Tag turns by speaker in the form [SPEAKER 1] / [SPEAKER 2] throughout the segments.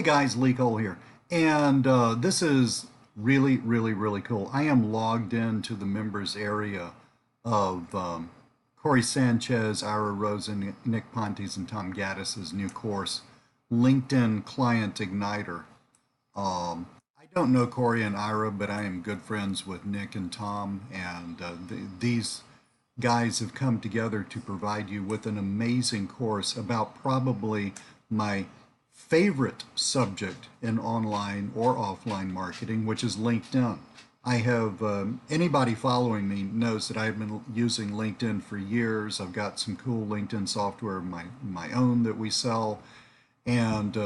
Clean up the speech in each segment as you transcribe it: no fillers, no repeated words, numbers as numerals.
[SPEAKER 1] Hey guys, Lee Cole here, and this is really cool. I am logged into the members area of Corey Sanchez, Ira Rosen, Nick Pontes, and Tom Gaddis's new course, LinkedIn Client Igniter. I don't know Corey and Ira, but I am good friends with Nick and Tom, and these guys have come together to provide you with an amazing course about probably my favorite subject in online or offline marketing, which is LinkedIn. I have anybody following me knows that I've been using LinkedIn for years. I've got some cool LinkedIn software of my own that we sell, and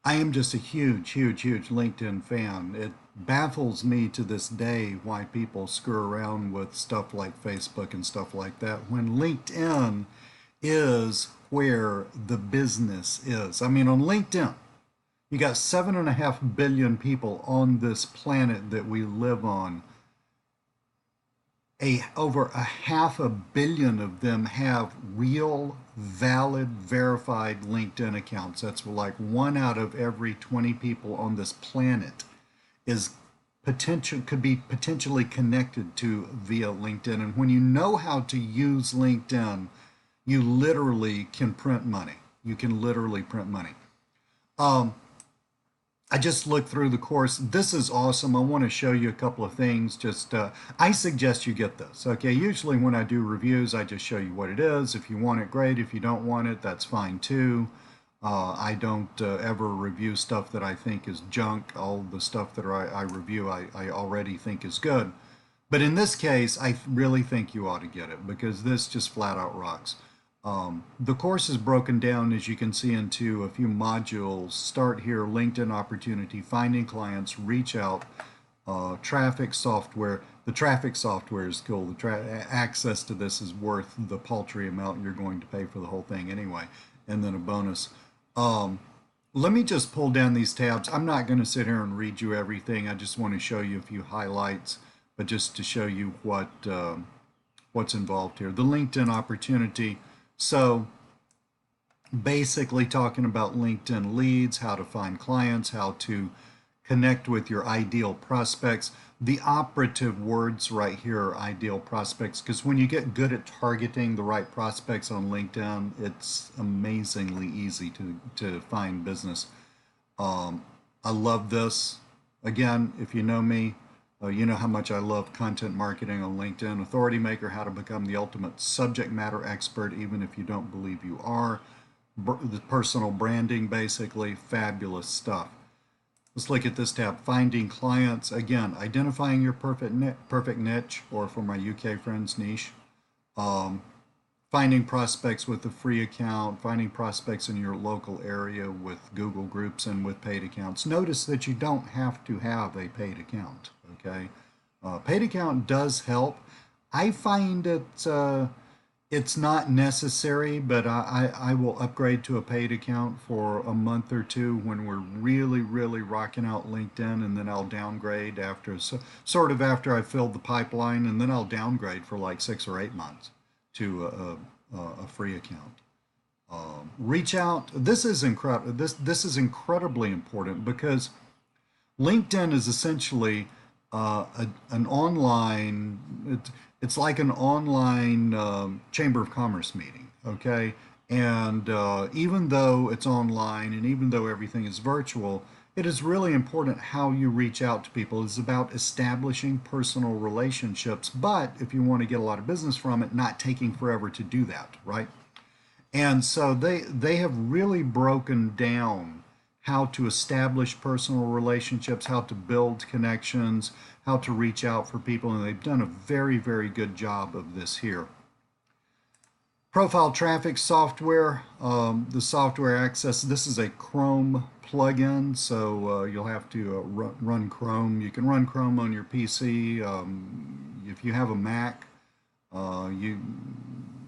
[SPEAKER 1] I am just a huge LinkedIn fan. It baffles me to this day why people screw around with stuff like Facebook and stuff like that when LinkedIn is where the business is. I mean, on LinkedIn, you got 7.5 billion people on this planet that we live on. Over 500 million of them have real, valid, verified LinkedIn accounts. That's like 1 out of every 20 people on this planet is could be potentially connected to via LinkedIn. And when you know how to use LinkedIn, you literally can print money. You can literally print money. Um, I just looked through the course. This is awesome. I want to show you a couple of things. I suggest you get this. Okay, usually when I do reviews, I just show you what it is. If you want it, great. If you don't want it, that's fine too. I don't ever review stuff that I think is junk. All the stuff that I review, I already think is good. But in this case, I really think you ought to get it because this just flat out rocks. The course is broken down, as you can see, into a few modules. Start here, LinkedIn opportunity, finding clients, reach out, traffic software. The traffic software is cool. Access to this is worth the paltry amount you're going to pay for the whole thing anyway. And then a bonus. Let me just pull down these tabs. I'm not going to sit here and read you everything. I just want to show you a few highlights, but just to show you what's involved here. The LinkedIn opportunity. So basically talking about LinkedIn leads, how to find clients, how to connect with your ideal prospects. The operative words right here are ideal prospects because when you get good at targeting the right prospects on LinkedIn, it's amazingly easy to find business. I love this. Again, if you know me, you know how much I love content marketing on LinkedIn. Authority Maker, how to become the ultimate subject matter expert, even if you don't believe you are. The personal branding, basically, fabulous stuff. Let's look at this tab, finding clients. Again, identifying your perfect niche, or for my UK friends, niche. Um, Finding prospects with a free account, finding prospects in your local area with Google groups and with paid accounts. Notice that you don't have to have a paid account, okay? Paid account does help. I find it's not necessary, but I will upgrade to a paid account for a month or two when we're really rocking out LinkedIn, and then I'll downgrade sort of after I filled the pipeline, and then I'll downgrade for like 6 or 8 months to a free account. Reach out. This is incredible. This is incredibly important because LinkedIn is essentially an online. It's like an online Chamber of Commerce meeting. Okay, and even though it's online and even though everything is virtual, it is really important how you reach out to people. It's about establishing personal relationships, but if you want to get a lot of business from it, not taking forever to do that, right? And so they have really broken down how to establish personal relationships, how to build connections, how to reach out for people, and they've done a very good job of this here. Profile traffic software, the software access. This is a Chrome plugin, so you'll have to run Chrome. You can run Chrome on your PC. If you have a Mac, you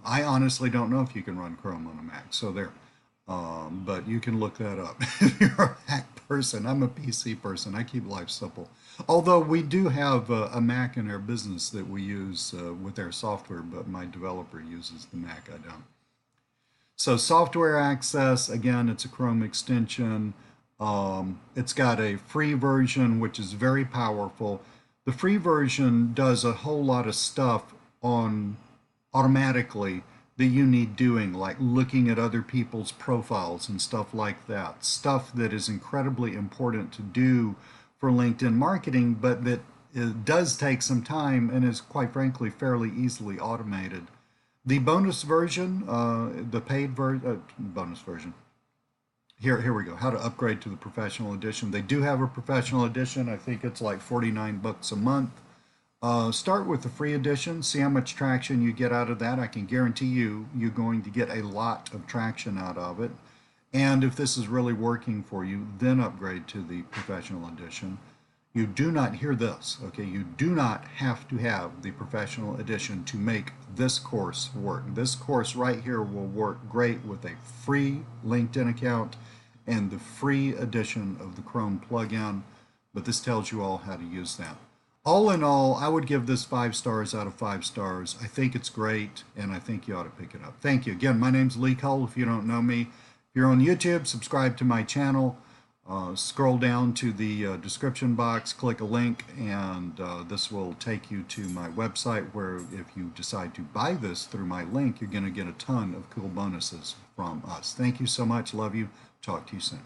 [SPEAKER 1] I honestly don't know if you can run Chrome on a Mac, so there. But you can look that up if you're a Mac person. I'm a PC person. I keep life simple. Although we do have a Mac in our business that we use with our software, but my developer uses the Mac. I don't. So software access, again, it's a Chrome extension. It's got a free version, which is very powerful. The free version does a whole lot of stuff on automatically that you need doing, like looking at other people's profiles and stuff like that. Stuff that is incredibly important to do for LinkedIn marketing, but that it does take some time and is quite frankly fairly easily automated. The bonus version, the paid bonus version. Here we go. How to upgrade to the professional edition. They do have a professional edition. I think it's like 49 bucks a month. Start with the free edition. See how much traction you get out of that. I can guarantee you're going to get a lot of traction out of it. And if this is really working for you, then upgrade to the professional edition. You do not hear this, okay? You do not have to have the professional edition to make this course work. This course right here will work great with a free LinkedIn account and the free edition of the Chrome plugin, but this tells you all how to use that. All in all, I would give this 5 stars out of 5 stars. I think it's great, and I think you ought to pick it up. Thank you. Again, my name's Lee Cole. If you don't know me, if you're on YouTube, subscribe to my channel. Scroll down to the description box, click a link, and this will take you to my website where if you decide to buy this through my link, you're going to get a ton of cool bonuses from us. Thank you so much. Love you. Talk to you soon.